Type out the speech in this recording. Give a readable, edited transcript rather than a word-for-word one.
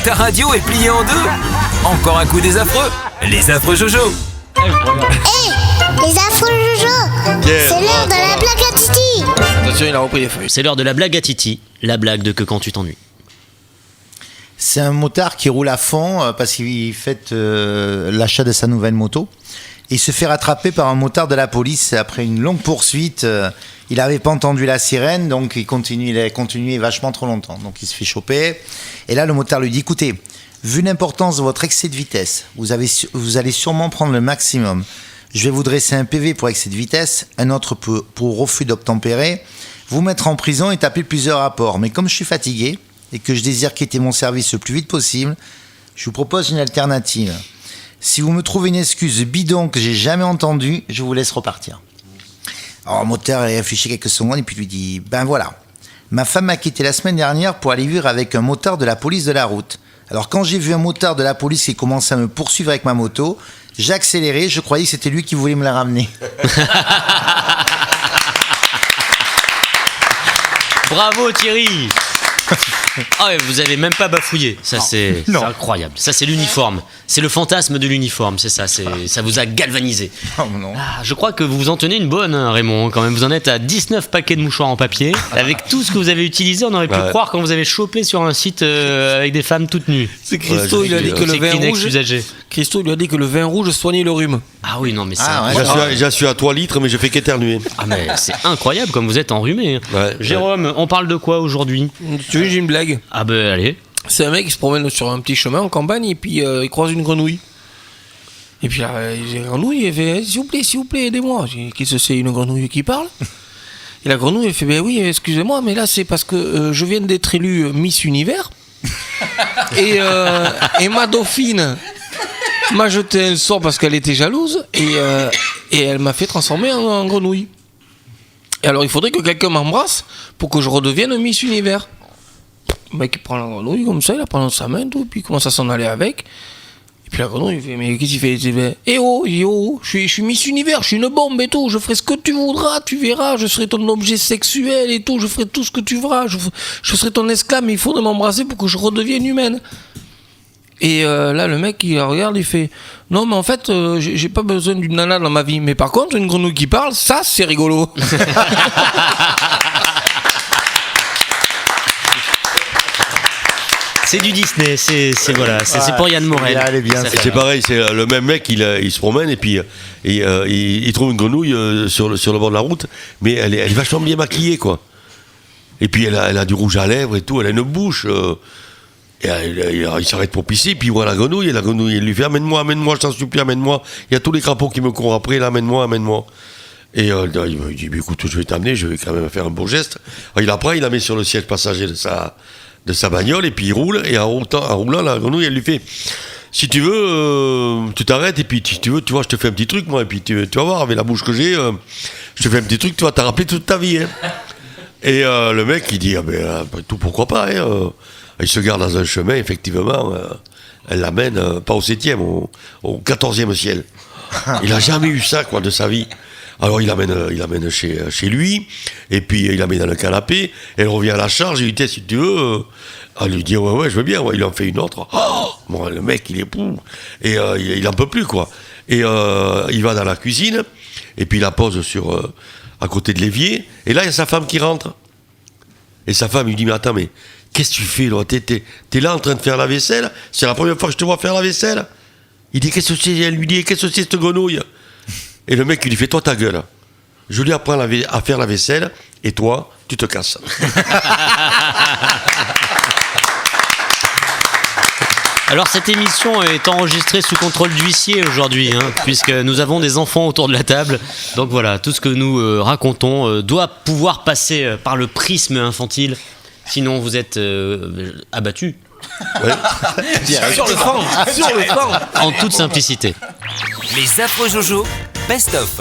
Ta radio est pliée en deux. Encore un coup des affreux. Les affreux Jojo. Les affreux Jojo, c'est l'heure de la blague à Titi. Attention, il a repris les feuilles. C'est l'heure de la blague à Titi, la blague de que quand tu t'ennuies. C'est un motard qui roule à fond parce qu'il fête l'achat de sa nouvelle moto. Il se fait rattraper par un motard de la police après une longue poursuite. Il n'avait pas entendu la sirène, donc il a continué vachement trop longtemps. Donc il se fait choper. Et là, le motard lui dit, écoutez, vu l'importance de votre excès de vitesse, vous allez sûrement prendre le maximum. Je vais vous dresser un PV pour excès de vitesse, un autre pour refus d'obtempérer, vous mettre en prison et taper plusieurs rapports. Mais comme je suis fatigué et que je désire quitter mon service le plus vite possible, je vous propose une alternative. Si vous me trouvez une excuse bidon que j'ai jamais entendue, je vous laisse repartir. Alors le motard réfléchit quelques secondes et puis lui dit, ben voilà, ma femme m'a quitté la semaine dernière pour aller vivre avec un motard de la police de la route. Alors quand j'ai vu un motard de la police qui commençait à me poursuivre avec ma moto, j'ai accéléré, je croyais que c'était lui qui voulait me la ramener. Bravo Thierry. Ah ouais, vous avez même pas bafouillé. Ça c'est incroyable. Ça c'est l'uniforme. C'est le fantasme de l'uniforme, c'est ça. Ça vous a galvanisé. Oh non. Ah, je crois que vous vous en tenez une bonne, hein, Raymond. Quand même, vous en êtes à 19 paquets de mouchoirs en papier. Avec tout ce que vous avez utilisé, on aurait pu croire quand vous avez chopé sur un site avec des femmes toutes nues. C'est Christo, il a dit que le vin rouge. Christo lui a dit que le vin rouge soignait le rhume. Ah oui, non mais c'est. J'en suis à 3 litres, mais je fais qu'éternuer. Ah mais c'est incroyable comme vous êtes enrhumé. Hein. Ouais, Jérôme, on parle de quoi aujourd'hui? Tu veux, j'ai une blague. Ah ben allez. C'est un mec qui se promène sur un petit chemin en campagne et puis il croise une grenouille. Et puis là, la grenouille, elle fait s'il vous plaît, aidez-moi. J'ai dit, qu'est-ce que c'est, une grenouille qui parle? Et la grenouille, elle fait ben oui, excusez-moi, mais là c'est parce que je viens d'être élue Miss Univers. et ma dauphine m'a jeté un sort parce qu'elle était jalouse et elle m'a fait transformer en grenouille. Et alors il faudrait que quelqu'un m'embrasse pour que je redevienne Miss Univers. Le mec il prend la grenouille comme ça, il la prend dans sa main, tout, puis il commence à s'en aller avec. Et puis la grenouille il fait mais qu'est-ce qu'il fait? Il fait je suis Miss Univers, je suis une bombe et tout, je ferai ce que tu voudras, tu verras, je serai ton objet sexuel et tout, je ferai tout ce que tu voudras, je serai ton esclave, mais il faudrait m'embrasser pour que je redevienne humaine. Et là le mec il regarde, il fait non mais en fait j'ai pas besoin d'une nana dans ma vie, mais par contre une grenouille qui parle, ça c'est rigolo. C'est du Disney, c'est pour Yann Morel. Elle est bien. C'est pareil, c'est le même mec, il se promène et puis il trouve une grenouille sur le bord de la route, mais elle est vachement bien maquillée quoi. Et puis elle a du rouge à lèvres et tout, elle a une bouche. Et il s'arrête pour pisser, puis il voit la grenouille, et la grenouille elle lui fait amène-moi, je t'en supplie, amène-moi. Il y a tous les crapauds qui me courent après, là, amène-moi. Et il dit écoute, je vais t'amener, je vais quand même faire un beau geste. Alors, il la prend, il la met sur le siège passager de sa bagnole, et puis il roule, et en roulant, la grenouille, elle lui fait si tu veux, tu t'arrêtes, et puis si tu veux, tu vois, je te fais un petit truc, moi, et puis tu vas voir, avec la bouche que j'ai, je te fais un petit truc, tu vas t'en rappeler toute ta vie. Hein. Et le mec, il dit après tout, pourquoi pas, hein, il se gare dans un chemin, effectivement, elle l'amène, pas au 7e, au 14e ciel. Il n'a jamais eu ça, quoi, de sa vie. Alors il l'amène chez lui, et puis il la met dans le canapé, elle revient à la charge, il dit si tu veux, elle lui dit ouais, je veux bien, il en fait une autre. Oh bon, le mec, il est pou, et il en peut plus, quoi. Et il va dans la cuisine, et puis il la pose à côté de l'évier, et là il y a sa femme qui rentre. Et sa femme lui dit mais attends, mais qu'est-ce que tu fais là? T'es là en train de faire la vaisselle? C'est la première fois que je te vois faire la vaisselle? Il dit qu'est-ce que c'est? Elle lui dit qu'est-ce que c'est cette grenouille? Et le mec il lui fait toi ta gueule. Je lui apprends à faire la vaisselle et toi tu te casses. Alors cette émission est enregistrée sous contrôle d'huissier aujourd'hui, hein, puisque nous avons des enfants autour de la table. Donc voilà, tout ce que nous racontons doit pouvoir passer par le prisme infantile. Sinon vous êtes abattu. Ouais. Sur le fond. En toute simplicité. Les affreux Jojo, best of.